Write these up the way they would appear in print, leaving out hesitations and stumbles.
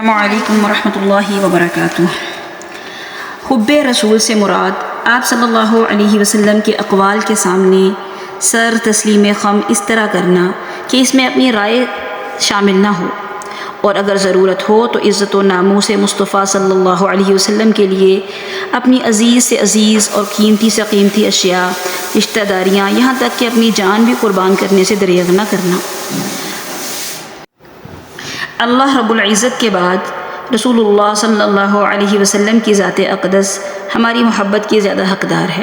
السلام علیکم ورحمۃ اللہ وبرکاتہ۔ حب رسول سے مراد آپ صلی اللہ علیہ وسلم کے اقوال کے سامنے سر تسلیم خم اس طرح کرنا کہ اس میں اپنی رائے شامل نہ ہو، اور اگر ضرورت ہو تو عزت و ناموس مصطفیٰ صلی اللہ علیہ وسلم کے لیے اپنی عزیز سے عزیز اور قیمتی سے قیمتی اشیاء، رشتہ داریاں، یہاں تک کہ اپنی جان بھی قربان کرنے سے دریغ نہ کرنا۔ اللہ رب العزت کے بعد رسول اللہ صلی اللہ علیہ وسلم کی ذات اقدس ہماری محبت کی زیادہ حقدار ہے،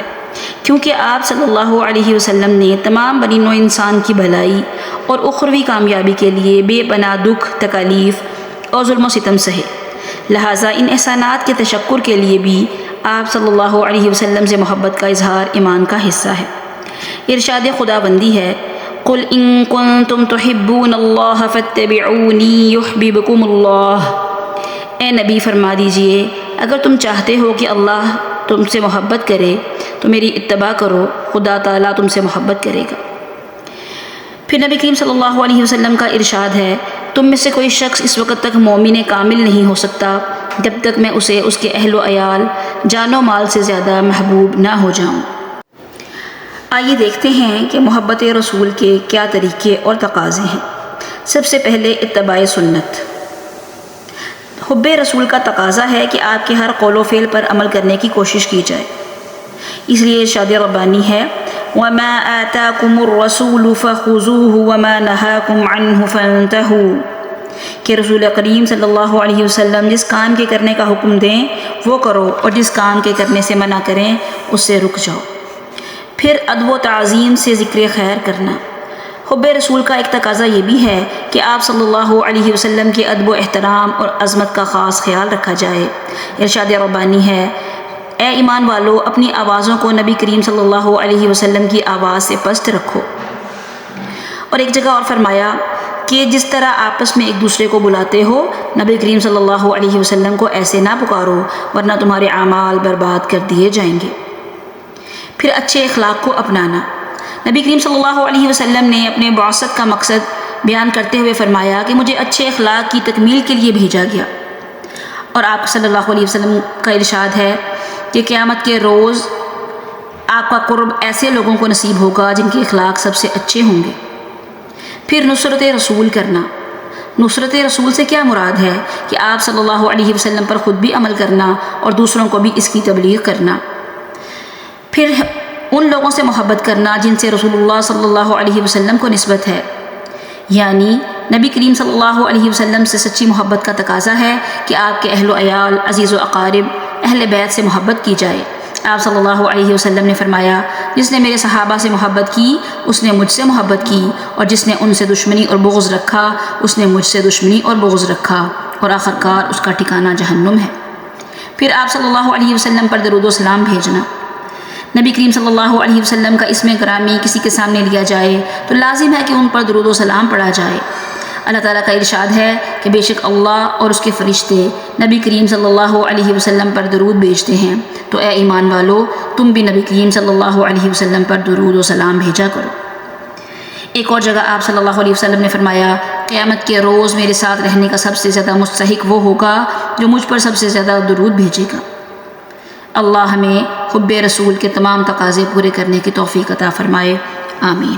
کیونکہ آپ صلی اللہ علیہ وسلم نے تمام بنی نوع انسان کی بھلائی اور اخروی کامیابی کے لیے بے پناہ دکھ، تکالیف اور ظلم و ستم سہے، لہٰذا ان احسانات کے تشکر کے لیے بھی آپ صلی اللہ علیہ وسلم سے محبت کا اظہار ایمان کا حصہ ہے۔ ارشاد خدا بندی ہے، قل ان کنتم تحبون اللہ فاتبعونی یحببکم اللہ۔ اے نبی فرما دیجئے، اگر تم چاہتے ہو کہ اللہ تم سے محبت کرے تو میری اتباع کرو، خدا تعالیٰ تم سے محبت کرے گا۔ پھر نبی کریم صلی اللہ علیہ وسلم کا ارشاد ہے، تم میں سے کوئی شخص اس وقت تک مومن کامل نہیں ہو سکتا جب تک میں اسے اس کے اہل و عیال، جان و مال سے زیادہ محبوب نہ ہو جاؤں۔ آئیے دیکھتے ہیں کہ محبت رسول کے کیا طریقے اور تقاضے ہیں۔ سب سے پہلے اتباع سنت۔ حب رسول کا تقاضا ہے کہ آپ کے ہر قول و فعل پر عمل کرنے کی کوشش کی جائے، اس لیے ارشاد ربانی ہے، وَمَا آتَاكُمُ الرَّسُولُ فَخُذُوهُ وَمَا نَهَاكُمْ عَنْهُ فَانْتَهُوا، کہ رسول کریم صلی اللہ علیہ وسلم جس کام کے کرنے کا حکم دیں وہ کرو، اور جس کام کے کرنے سے منع کریں اس سے رک جاؤ۔ پھر ادب و تعظیم سے ذکر خیر کرنا۔ حب رسول کا ایک تقاضا یہ بھی ہے کہ آپ صلی اللہ علیہ وسلم کے ادب و احترام اور عظمت کا خاص خیال رکھا جائے۔ ارشاد ربانی ہے، اے ایمان والو، اپنی آوازوں کو نبی کریم صلی اللہ علیہ وسلم کی آواز سے پست رکھو۔ اور ایک جگہ اور فرمایا کہ جس طرح آپس میں ایک دوسرے کو بلاتے ہو، نبی کریم صلی اللہ علیہ وسلم کو ایسے نہ پکارو ورنہ تمہارے اعمال برباد کر دیے جائیں گے۔ پھر اچھے اخلاق کو اپنانا۔ نبی کریم صلی اللہ علیہ وسلم نے اپنے بعثت کا مقصد بیان کرتے ہوئے فرمایا کہ مجھے اچھے اخلاق کی تکمیل کے لیے بھیجا گیا، اور آپ صلی اللہ علیہ وسلم کا ارشاد ہے کہ قیامت کے روز آپ کا قرب ایسے لوگوں کو نصیب ہوگا جن کے اخلاق سب سے اچھے ہوں گے۔ پھر نصرت رسول کرنا۔ نصرت رسول سے کیا مراد ہے کہ آپ صلی اللہ علیہ وسلم پر خود بھی عمل کرنا اور دوسروں کو بھی اس کی تبلیغ کرنا۔ پھر ان لوگوں سے محبت کرنا جن سے رسول اللہ صلی اللہ علیہ وسلم کو نسبت ہے، یعنی نبی کریم صلی اللہ علیہ وسلم سے سچی محبت کا تقاضا ہے کہ آپ کے اہل و عیال، عزیز و اقارب، اہل بیت سے محبت کی جائے۔ آپ صلی اللہ علیہ وسلم نے فرمایا، جس نے میرے صحابہ سے محبت کی اس نے مجھ سے محبت کی، اور جس نے ان سے دشمنی اور بغض رکھا اس نے مجھ سے دشمنی اور بغض رکھا، اور آخرکار اس کا ٹھکانہ جہنم ہے۔ پھر آپ صلی اللہ علیہ وسلم پر درود و سلام بھیجنا۔ نبی کریم صلی اللہ علیہ وسلم کا اسم گرامی کسی کے سامنے لیا جائے تو لازم ہے کہ ان پر درود و سلام پڑھا جائے۔ اللہ تعالیٰ کا ارشاد ہے کہ بے شک اللہ اور اس کے فرشتے نبی کریم صلی اللہ علیہ وسلم پر درود بھیجتے ہیں، تو اے ایمان والو، تم بھی نبی کریم صلی اللہ علیہ وسلم پر درود و سلام بھیجا کرو۔ ایک اور جگہ آپ صلی اللہ علیہ وسلم نے فرمایا، قیامت کے روز میرے ساتھ رہنے کا سب سے زیادہ مستحق وہ ہوگا جو مجھ پر سب سے زیادہ درود بھیجے گا۔ اللہ ہمیں حب رسول کے تمام تقاضے پورے کرنے کی توفیق عطا فرمائے، آمین۔